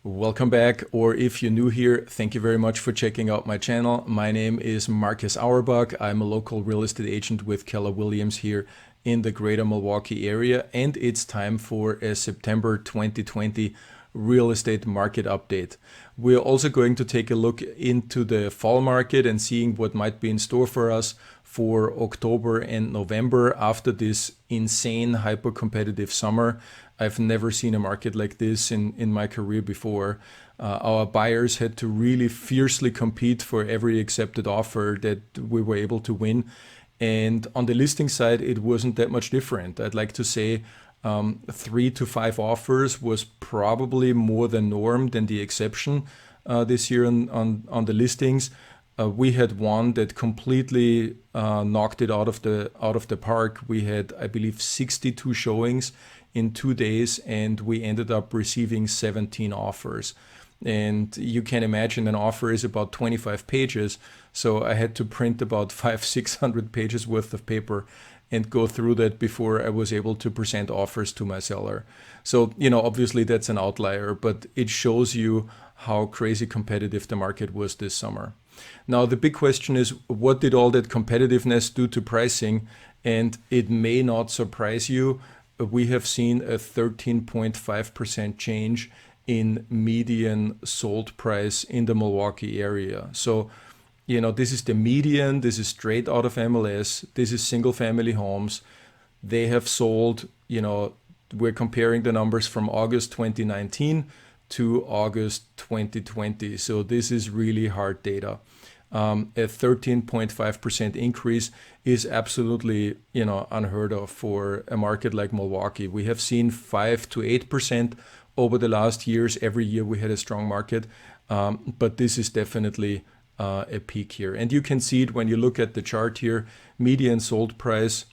Welcome back, or if you're new here, thank you very much for checking out my channel. My name is Marcus Auerbach. I'm a local real estate agent with Keller Williams here in the greater Milwaukee area, and it's time for a September 2020 real estate market update. We're also going to take a look into the fall market and seeing what might be in store for us for October and November after this insane hyper-competitive summer. I've never seen a market like this in my career before. Our buyers had to really fiercely compete for every accepted offer that we were able to win. And on the listing side, it wasn't that much different. I'd like to say 3 to 5 offers was probably more the norm than the exception this year on the listings. We had one that completely knocked it out of the park. We had, I believe, 62 showings in 2 days, and we ended up receiving 17 offers. And you can imagine an offer is about 25 pages. So I had to print about 500-600 pages worth of paper and go through that before I was able to present offers to my seller. So, obviously that's an outlier, but it shows you how crazy competitive the market was this summer. Now, the big question is, what did all that competitiveness do to pricing? And it may not surprise you. We have seen a 13.5% change in median sold price in the Milwaukee area. So, this is the median, this is straight out of MLS, this is single family homes. They have sold, we're comparing the numbers from August 2019 to August 2020. So this is really hard data. A 13.5% increase is absolutely, unheard of for a market like Milwaukee. We have seen 5 to 8% over the last years. Every year we had a strong market, but this is definitely a peak here. And you can see it when you look at the chart here, median sold price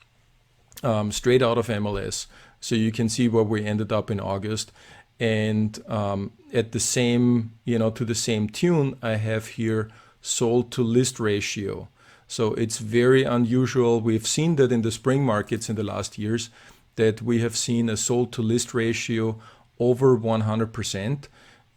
straight out of MLS. So you can see where we ended up in August. And at the same, to the same tune, I have here sold to list ratio. So it's very unusual. We've seen that in the spring markets in the last years, that we have seen a sold to list ratio over 100%.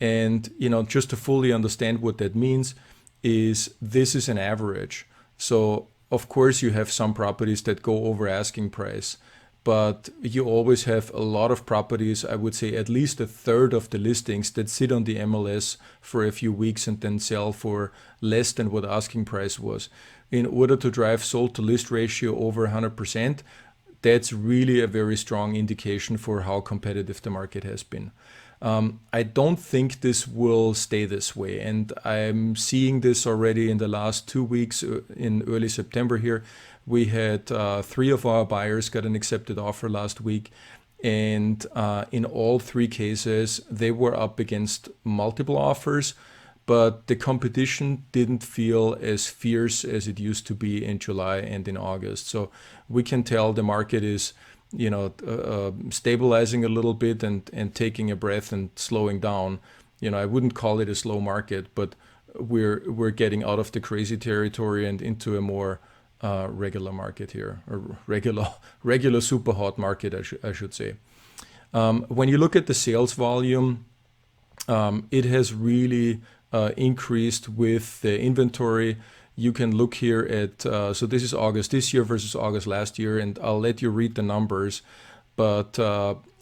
And, just to fully understand what that means is this is an average. So of course you have some properties that go over asking price, but you always have a lot of properties, I would say at least a third of the listings that sit on the MLS for a few weeks and then sell for less than what asking price was. In order to drive sold to list ratio over 100%, that's really a very strong indication for how competitive the market has been. I don't think this will stay this way, and I'm seeing this already in the last 2 weeks in early September here. We had 3 of our buyers got an accepted offer last week, and in all 3 cases, they were up against multiple offers, but the competition didn't feel as fierce as it used to be in July and in August. So we can tell the market is stabilizing a little bit and taking a breath and slowing down. I wouldn't call it a slow market, but we're getting out of the crazy territory and into a more regular market here, or regular super hot market, I should say. When you look at the sales volume, it has really increased with the inventory. You can look here at, so this is August this year versus August last year, and I'll let you read the numbers. But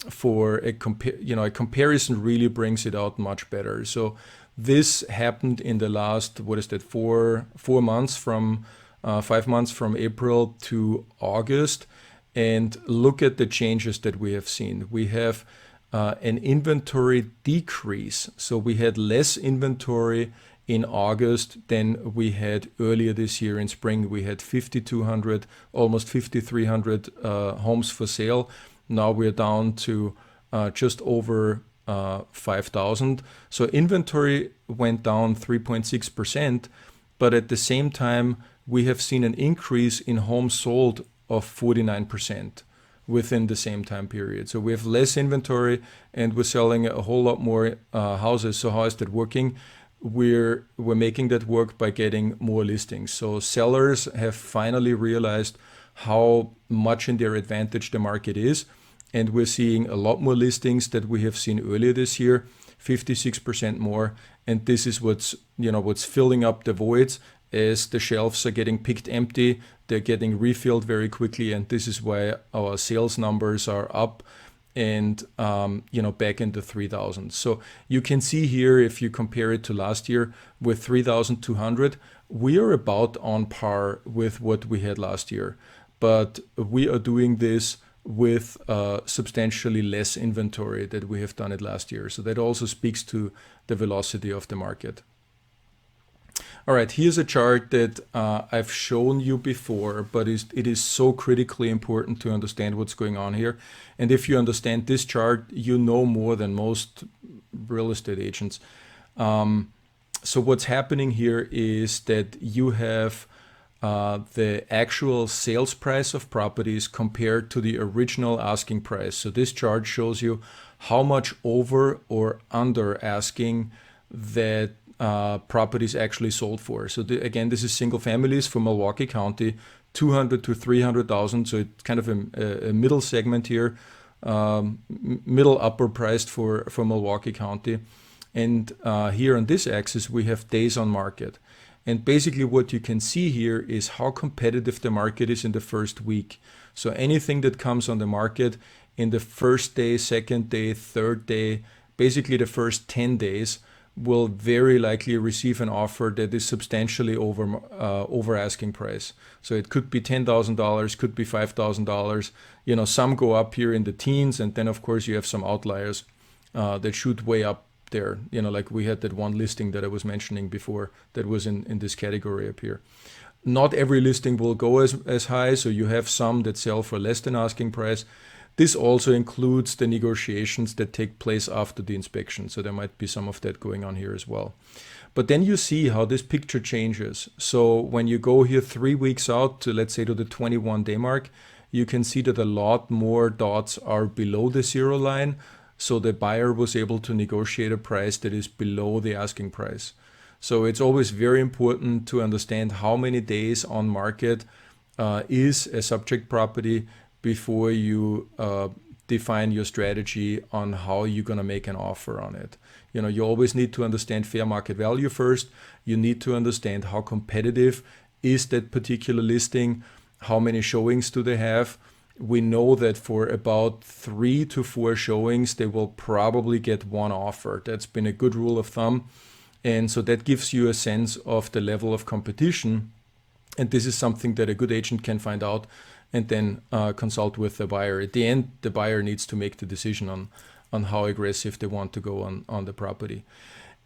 for a comparison really brings it out much better. So this happened in the last, 4 months from 5 months from April to August. And look at the changes that we have seen. We have an inventory decrease. So we had less inventory in August than we had earlier this year in spring. We had 5,200, almost 5,300 homes for sale. Now we're down to just over 5,000. So inventory went down 3.6%, but at the same time, we have seen an increase in homes sold of 49% within the same time period. So we have less inventory and we're selling a whole lot more houses. So how is that working? We're making that work by getting more listings. So sellers have finally realized how much in their advantage the market is, and we're seeing a lot more listings that we have seen earlier this year. 56% more. And this is what's filling up the voids as the shelves are getting picked empty. They're getting refilled very quickly, and this is why our sales numbers are up and back into 3,000. So you can see here, if you compare it to last year with 3,200, we are about on par with what we had last year. But we are doing this with substantially less inventory that we have done it last year. So that also speaks to the velocity of the market. All right, here's a chart that I've shown you before, but it is so critically important to understand what's going on here. And if you understand this chart, you know more than most real estate agents. So what's happening here is that you have the actual sales price of properties compared to the original asking price. So this chart shows you how much over or under asking that properties actually sold for. So again, this is single families for Milwaukee County, 200 to 300,000. So it's kind of a middle segment here, middle upper priced for Milwaukee County. And here on this axis, we have days on market. And basically what you can see here is how competitive the market is in the first week. So anything that comes on the market in the first day, second day, third day, basically the first 10 days, will very likely receive an offer that is substantially over asking price. So it could be $10,000, could be $5,000. Some go up here in the teens, and then of course you have some outliers that shoot way up there. Like we had that one listing that I was mentioning before that was in this category up here. Not every listing will go as high, so you have some that sell for less than asking price. This also includes the negotiations that take place after the inspection. So there might be some of that going on here as well. But then you see how this picture changes. So when you go here 3 weeks out to, let's say, to the 21-day mark, you can see that a lot more dots are below the zero line. So the buyer was able to negotiate a price that is below the asking price. So it's always very important to understand how many days on market is a subject property before you define your strategy on how you're going to make an offer on it. You always need to understand fair market value first. You need to understand how competitive is that particular listing, how many showings do they have. We know that for about 3 to 4 showings, they will probably get one offer. That's been a good rule of thumb. And so that gives you a sense of the level of competition. And this is something that a good agent can find out and then consult with the buyer. At the end, the buyer needs to make the decision on how aggressive they want to go on the property.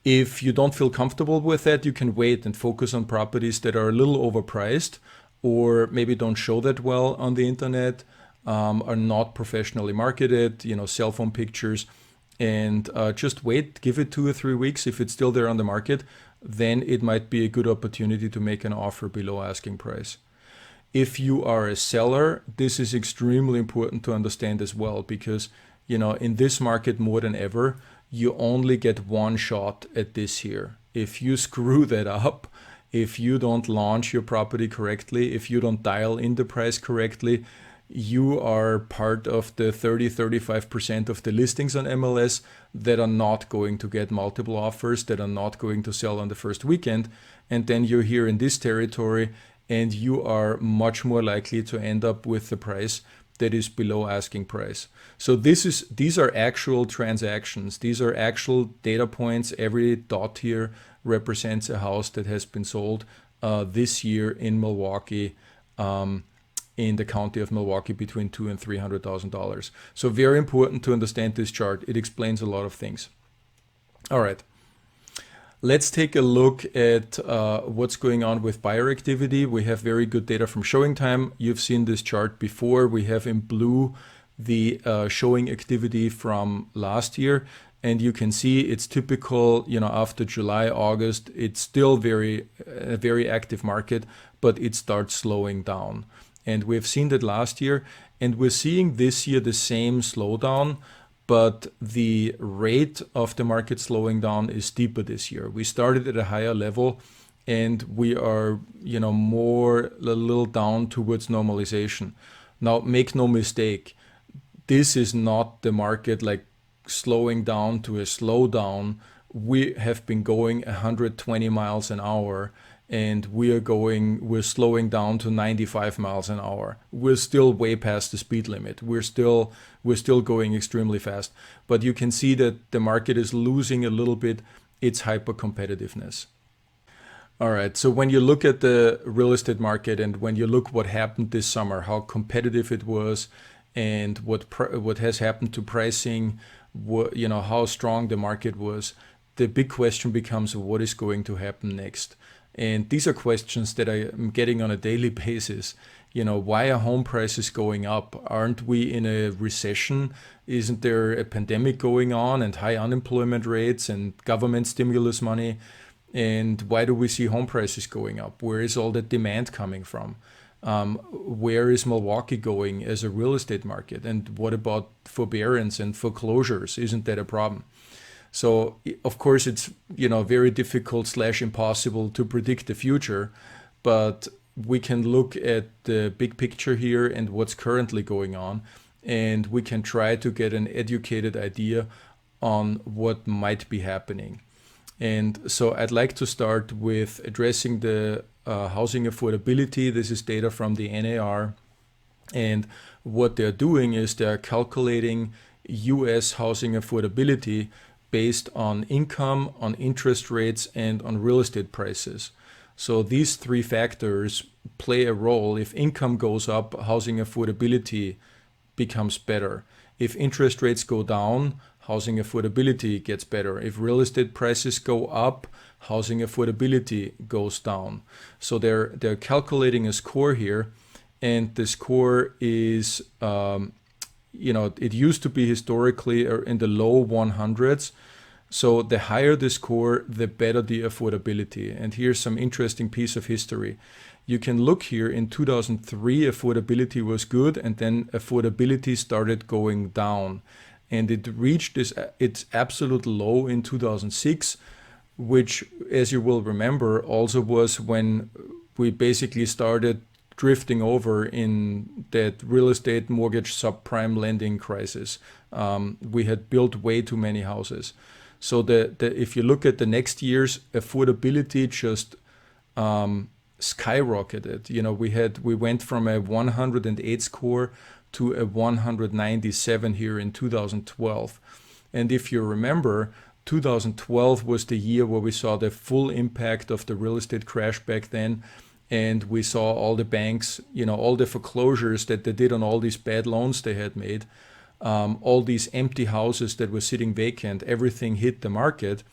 If you don't feel comfortable with that, you can wait and focus on properties that are a little overpriced or maybe don't show that well on the internet, are not professionally marketed, cell phone pictures, and just wait, give it 2 or 3 weeks. If it's still there on the market, then it might be a good opportunity to make an offer below asking price. If you are a seller, this is extremely important to understand as well, because in this market more than ever, you only get one shot at this here. If you screw that up, if you don't launch your property correctly, if you don't dial in the price correctly, you are part of the 30-35% of the listings on MLS that are not going to get multiple offers, that are not going to sell on the first weekend. And then you're here in this territory, and you are much more likely to end up with the price that is below asking price. So these are actual transactions. These are actual data points. Every dot here represents a house that has been sold this year in Milwaukee, in the county of Milwaukee, between $200,000 and $300,000. So very important to understand this chart. It explains a lot of things. All right. Let's take a look at what's going on with buyer activity. We have very good data from showing time. You've seen this chart before. We have in blue the showing activity from last year. And you can see it's typical, after July, August, it's still a very active market, but it starts slowing down. And we've seen that last year, and we're seeing this year the same slowdown, but the rate of the market slowing down is steeper this year. We started at a higher level, and we are, a little down towards normalization. Now, make no mistake, this is not the market like slowing down to a slowdown, we have been going 120 miles an hour, and we're slowing down to 95 miles an hour. We're still way past the speed limit. We're still going extremely fast. But you can see that the market is losing a little bit its hyper competitiveness. All right, so when you look at the real estate market and when you look what happened this summer, how competitive it was, and what has happened to pricing, how strong the market was, the big question becomes what is going to happen next. And these are questions that I am getting on a daily basis. Why are home prices going up? Aren't we in a recession? Isn't there a pandemic going on and high unemployment rates and government stimulus money? And why do we see home prices going up? Where is all that demand coming from? Where is Milwaukee going as a real estate market? And what about forbearance and foreclosures? Isn't that a problem? So, of course, it's very difficult / impossible to predict the future, but we can look at the big picture here and what's currently going on, and we can try to get an educated idea on what might be happening. And so I'd like to start with addressing the housing affordability. This is data from the NAR, and what they're doing is they're calculating US housing affordability based on income, on interest rates, and on real estate prices. So these three factors play a role. If income goes up, housing affordability becomes better. If interest rates go down, housing affordability gets better. If real estate prices go up, housing affordability goes down. So they're calculating a score here, and the score is it used to be historically in the low 100s. So the higher the score, the better the affordability. And here's some interesting piece of history. You can look here, in 2003, affordability was good, and then affordability started going down. And it reached its absolute low in 2006, which, as you will remember, also was when we basically started drifting over in that real estate mortgage subprime lending crisis. We had built way too many houses. So if you look at the next years, affordability just skyrocketed. We went from a 108 score to a 197 here in 2012. And if you remember, 2012 was the year where we saw the full impact of the real estate crash back then. And we saw all the banks, all the foreclosures that they did on all these bad loans they had made, all these empty houses that were sitting vacant, everything hit the market.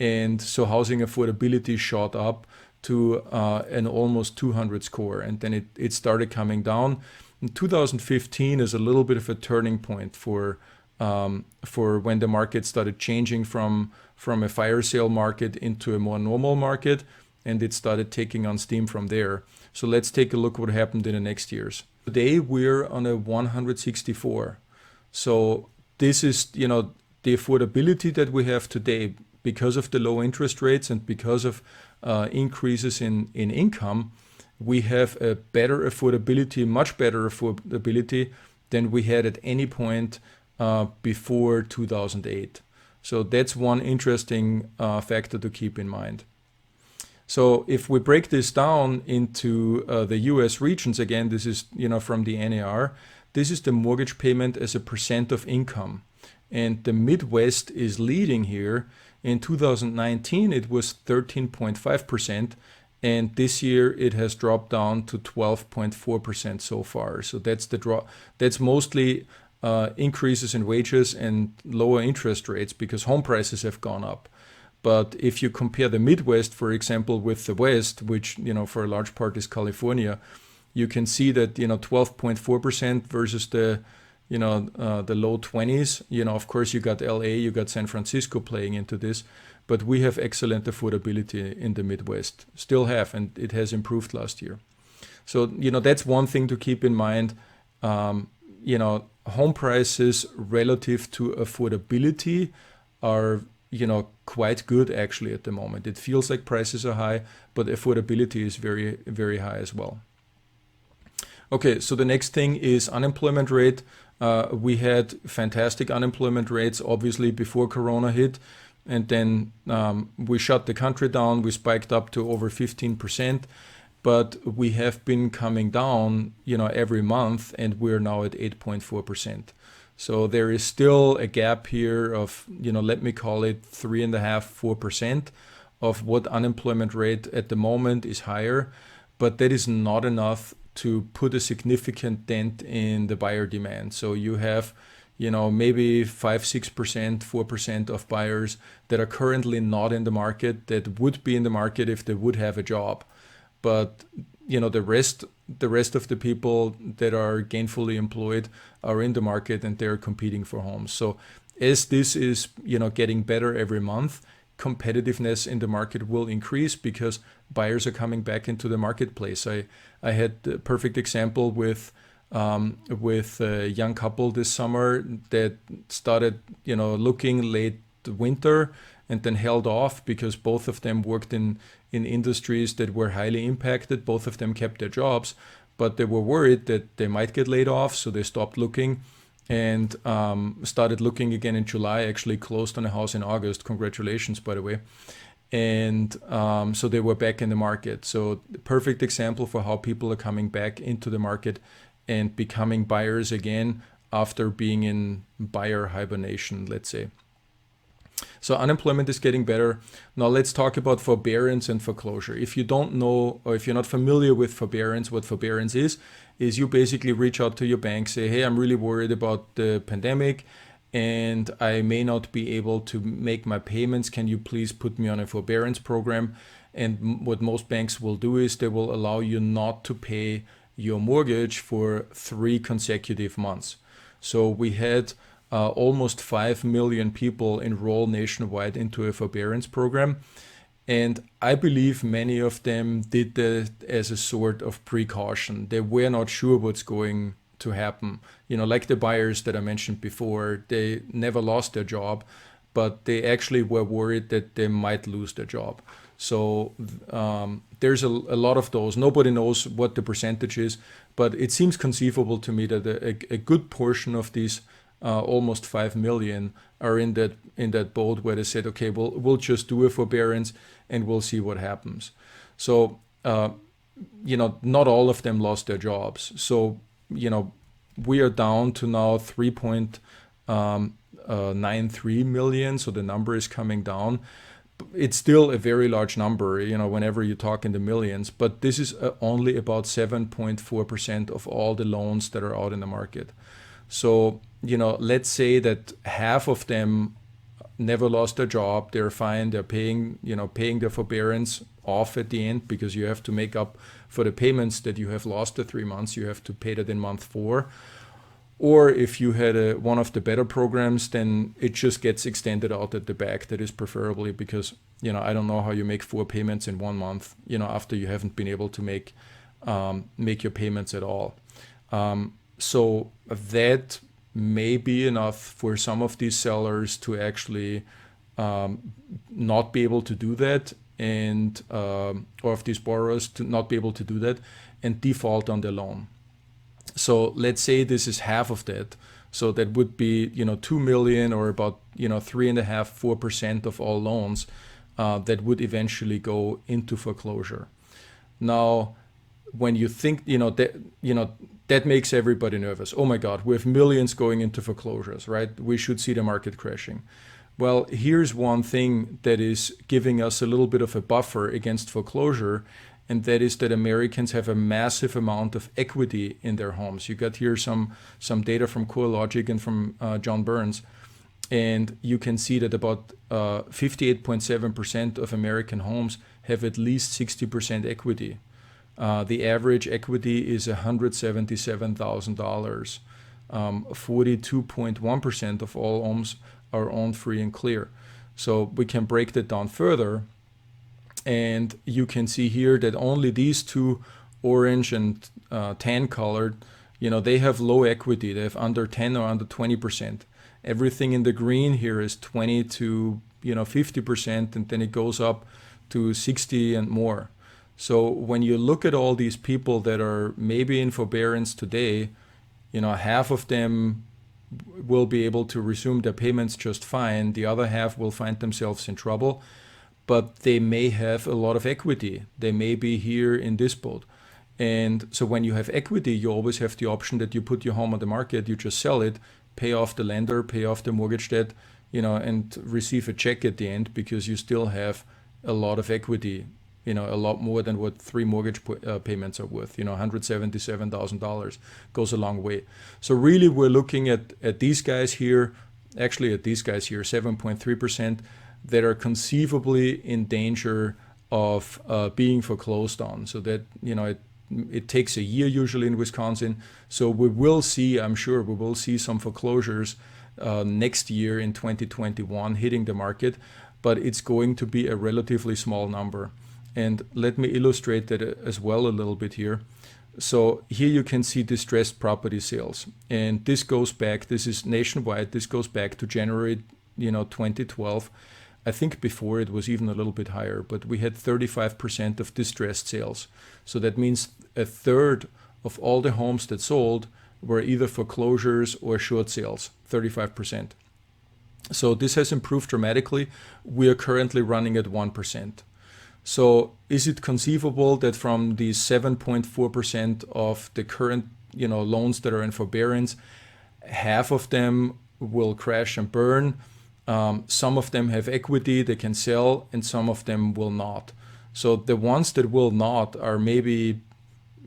And so housing affordability shot up to an almost 200 score. And then it started coming down. In 2015 is a little bit of a turning point for when the market started changing from a fire sale market into a more normal market. And it started taking on steam from there. So let's take a look what happened in the next years. Today we're on a 164. So this is, the affordability that we have today because of the low interest rates and because of increases in income. We have a better affordability, much better affordability than we had at any point before 2008. So that's one interesting factor to keep in mind. So if we break this down into the US regions, again, this is from the NAR, this is the mortgage payment as a percent of income. And the Midwest is leading here. In 2019, it was 13.5%. And this year, it has dropped down to 12.4% so far. So that's the drop. That's mostly increases in wages and lower interest rates because home prices have gone up. But if you compare the Midwest, for example, with the West, which, for a large part is California, you can see that, 12.4% versus the low 20s. Of course, you got LA, you got San Francisco playing into this, but we have excellent affordability in the Midwest, still have, and it has improved last year. So, that's one thing to keep in mind. Home prices relative to affordability are quite good actually at the moment. It feels like prices are high, but affordability is very, very high as well. Okay, so the next thing is unemployment rate. We had fantastic unemployment rates, obviously, before Corona hit. And then we shut the country down. We spiked up to over 15%. But we have been coming down, every month, and we're now at 8.4%. So there is still a gap here of, let me call it 3.5–4% of what unemployment rate at the moment is higher. But that is not enough to put a significant dent in the buyer demand. So you have, maybe 5–6%, 4% of buyers that are currently not in the market that would be in the market if they would have a job. But the rest of the people that are gainfully employed are in the market and they're competing for homes. So as this is getting better every month, competitiveness in the market will increase because buyers are coming back into the marketplace. I had a perfect example with a young couple this summer that started looking late winter and then held off because both of them worked in industries that were highly impacted. Both of them kept their jobs, but they were worried that they might get laid off, so they stopped looking and started looking again in July. Actually closed on a house in August. Congratulations, by the way. And so they were back in the market. So the perfect example for how people are coming back into the market and becoming buyers again after being in buyer hibernation, let's say. So unemployment is getting better. Now let's talk about forbearance and foreclosure. If you don't know, or if you're not familiar with forbearance, what forbearance is you basically reach out to your bank, say, hey, I'm really worried about the pandemic and I may not be able to make my payments. Can you please put me on a forbearance program? And what most banks will do is they will allow you not to pay your mortgage for 3 consecutive months. So we had almost 5 million people enroll nationwide into a forbearance program. And I believe many of them did that as a sort of precaution. They were not sure what's going to happen. Like the buyers that I mentioned before, they never lost their job, but they actually were worried that they might lose their job. So there's a lot of those. Nobody knows what the percentage is, but it seems conceivable to me that a good portion of these almost 5 million are in that boat where they said, okay, we'll just do a forbearance and we'll see what happens. So not all of them lost their jobs. So we are down to now 3.93 million. So the number is coming down. It's still a very large number, whenever you talk in the millions, but this is only about 7.4% of all the loans that are out in the market. So, let's say that half of them never lost their job. They're fine. They're paying their forbearance off at the end because you have to make up for the payments that you have lost the 3 months. You have to pay that in month 4. Or if you had one of the better programs, then it just gets extended out at the back. That is preferably because, I don't know how you make 4 payments in 1 month, after you haven't been able to make your payments at all. So that may be enough for some of these sellers to actually not be able to do that, and or of these borrowers to not be able to do that and default on their loan. So let's say this is half of that. So that would be 2 million or about 3.5–4% of all loans that would eventually go into foreclosure. Now, when you think that makes everybody nervous. Oh my God, we have millions going into foreclosures, right? We should see the market crashing. Well, here's one thing that is giving us a little bit of a buffer against foreclosure, and that is that Americans have a massive amount of equity in their homes. You got here some data from CoreLogic and from John Burns, and you can see that about 58.7% of American homes have at least 60% equity. The average equity is $177,000. 42.1% of all homes are owned free and clear. So we can break that down further. And you can see here that only these two, orange and tan colored, they have low equity. They have under 10 or under 20%. Everything in the green here is 20 to 50%, and then it goes up to 60 and more. So when you look at all these people that are maybe in forbearance today, half of them will be able to resume their payments just fine. The other half will find themselves in trouble, but they may have a lot of equity. They may be here in this boat. And so when you have equity, you always have the option that you put your home on the market, you just sell it, pay off the lender, pay off the mortgage debt, and receive a check at the end, because you still have a lot of equity, a lot more than what 3 mortgage payments are worth. $177,000 goes a long way. So really we're looking at these guys here, 7.3%, that are conceivably in danger of being foreclosed on. So that, it takes a year usually in Wisconsin. So we will see, I'm sure we will see some foreclosures next year in 2021 hitting the market, but it's going to be a relatively small number. And let me illustrate that as well a little bit here. So here you can see distressed property sales. And this goes back, this is nationwide, this goes back to January 2012. I think before it was even a little bit higher, but we had 35% of distressed sales. So that means a third of all the homes that sold were either foreclosures or short sales, 35%. So this has improved dramatically. We are currently running at 1%. So is it conceivable that from the 7.4% of the current loans that are in forbearance, half of them will crash and burn? Some of them have equity they can sell, and some of them will not. So the ones that will not are maybe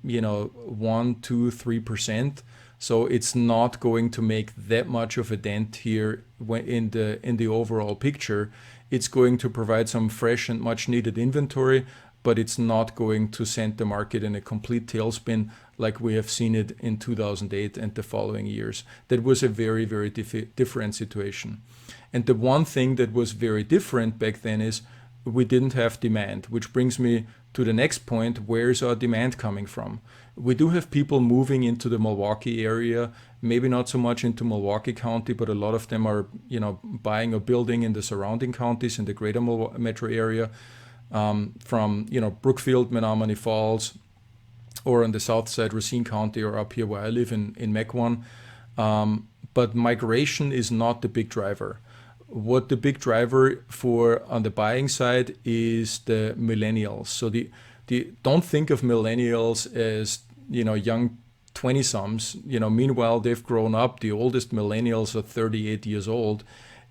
1, 2, 3%. So it's not going to make that much of a dent here in the overall picture. It's going to provide some fresh and much needed inventory, but it's not going to send the market in a complete tailspin like we have seen it in 2008 and the following years. That was a very, very different situation. And the one thing that was very different back then is we didn't have demand, which brings me to the next point. Where's our demand coming from? We do have people moving into the Milwaukee area, maybe not so much into Milwaukee County, but a lot of them are, buying or building in the surrounding counties in the greater metro area, from, Brookfield, Menominee Falls, or on the south side, Racine County, or up here where I live in Mequon. But migration is not the big driver. What the big driver for on the buying side is the millennials. So don't think of millennials as young 20-someths. Meanwhile they've grown up. The oldest millennials are 38 years old,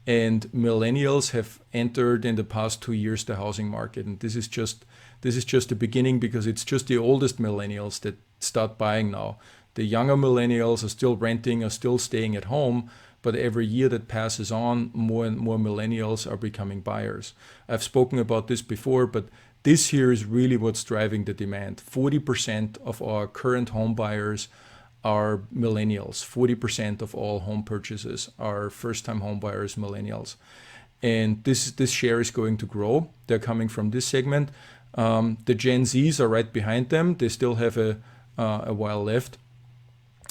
and millennials have entered in the past 2 years the housing market. And this is just the beginning, because it's just the oldest millennials that start buying now. The younger millennials are still renting, are still staying at home. But every year that passes on, more and more millennials are becoming buyers. I've spoken about this before, but this here is really what's driving the demand. 40% of our current home buyers are millennials. 40% of all home purchases are first-time home buyers, millennials. And this share is going to grow. They're coming from this segment. The Gen Zs are right behind them. They still have a while left.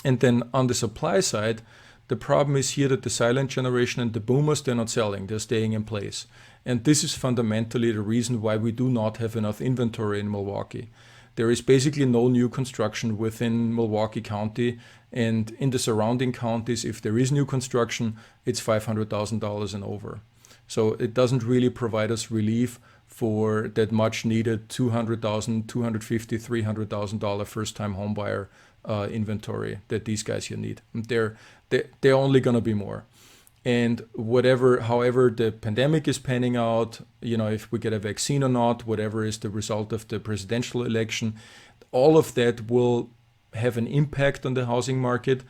And then on the supply side, the problem is here that the silent generation and the boomers, they're not selling, they're staying in place. And this is fundamentally the reason why we do not have enough inventory in Milwaukee. There is basically no new construction within Milwaukee County, and in the surrounding counties, if there is new construction, it's $500,000 and over. So it doesn't really provide us relief for that much needed $200,000, $250,000, $300,000 first-time home buyer inventory that these guys here need. They're only going to be more. And however the pandemic is panning out, if we get a vaccine or not, whatever is the result of the presidential election, all of that will have an impact on the housing market,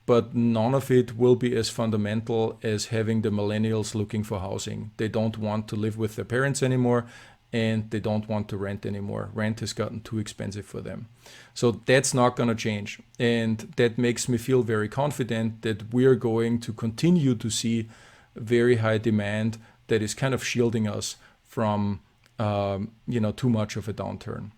but none of it will be as fundamental as having the millennials looking for housing. They don't want to live with their parents anymore, and they don't want to rent anymore. Rent has gotten too expensive for them. So that's not going to change. And that makes me feel very confident that we're going to continue to see very high demand that is kind of shielding us from too much of a downturn.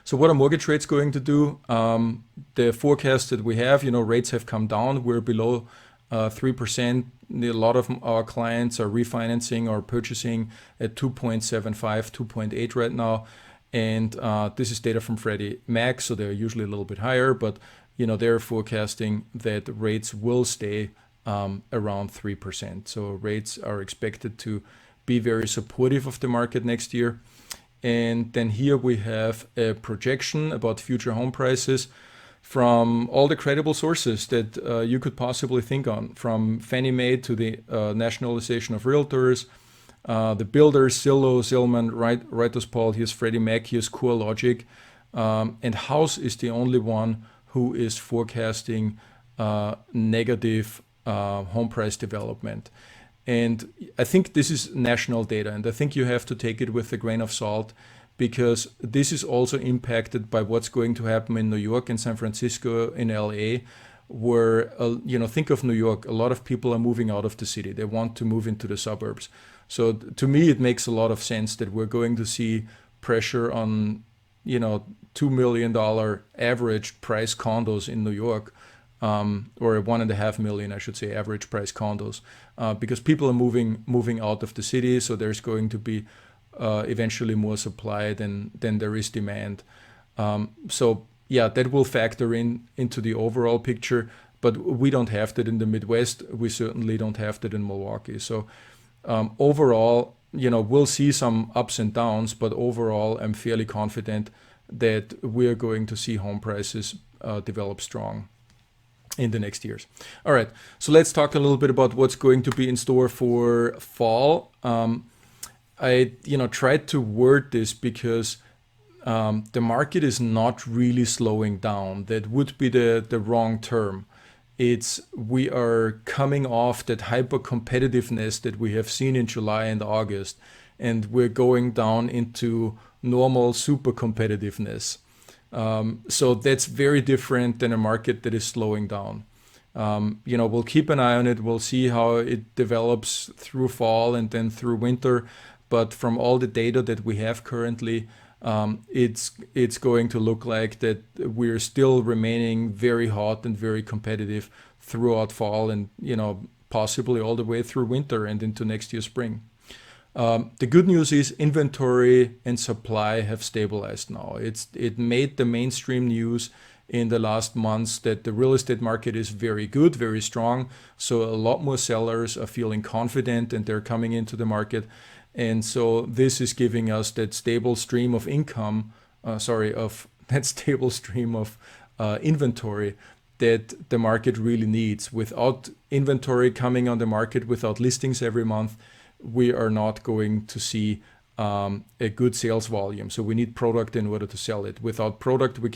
So what are mortgage rates going to do? The forecast that we have, rates have come down. We're below 3%. A lot of our clients are refinancing or purchasing at 2.75, 2.8 right now. And this is data from Freddie Mac, so they're usually a little bit higher, but they're forecasting that rates will stay around 3%. So rates are expected to be very supportive of the market next year. And then here we have a projection about future home prices from all the credible sources that you could possibly think on, from Fannie Mae to the National Association of Realtors, the builders, Zillow, Zillman, Reuters Poll, here's Freddie Mac, here's CoreLogic, and House is the only one who is forecasting negative home price development. And I think this is national data, and I think you have to take it with a grain of salt, because this is also impacted by what's going to happen in New York and San Francisco, in LA, where, think of New York, a lot of people are moving out of the city. They want to move into the suburbs. So to me, it makes a lot of sense that we're going to see pressure on, $2 million average price condos in New York, or 1.5 million, I should say, average price condos, because people are moving out of the city. So there's going to be eventually more supply than there is demand. So yeah, that will factor into the overall picture, but we don't have that in the Midwest. We certainly don't have that in Milwaukee. So overall, we'll see some ups and downs, but overall, I'm fairly confident that we're going to see home prices develop strong in the next years. All right, so let's talk a little bit about what's going to be in store for fall. I tried to word this because the market is not really slowing down. That would be the wrong term. We are coming off that hyper competitiveness that we have seen in July and August, and we're going down into normal super competitiveness. So that's very different than a market that is slowing down. We'll keep an eye on it. We'll see how it develops through fall and then through winter. But from all the data that we have currently, it's going to look like that we're still remaining very hot and very competitive throughout fall and, possibly all the way through winter and into next year's spring. The good news is inventory and supply have stabilized now. It made the mainstream news in the last months that the real estate market is very good, very strong. So a lot more sellers are feeling confident and they're coming into the market. And so this is giving us that stable stream of income, that stable stream of inventory that the market really needs. Without inventory coming on the market, without listings every month, we are not going to see a good sales volume. So we need product in order to sell it. Without product, we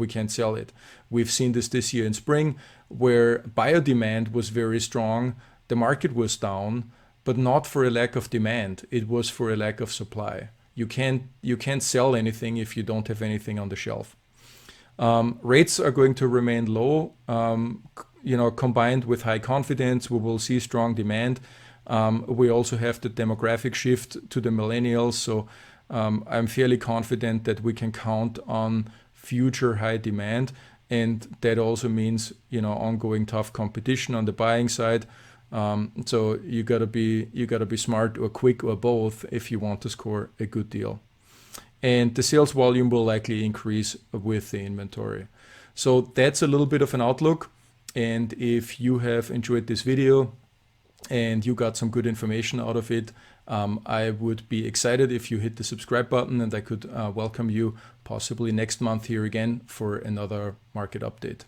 can't sell it. We've seen this year in spring, where buyer demand was very strong. The market was down, but not for a lack of demand. It was for a lack of supply. You can't sell anything if you don't have anything on the shelf. Rates are going to remain low. Combined with high confidence, we will see strong demand. We also have the demographic shift to the millennials. So I'm fairly confident that we can count on future high demand. And that also means, ongoing tough competition on the buying side. So you gotta be smart or quick or both if you want to score a good deal. And the sales volume will likely increase with the inventory. So that's a little bit of an outlook. And if you have enjoyed this video and you got some good information out of it, I would be excited if you hit the subscribe button, and I could welcome you possibly next month here again for another market update.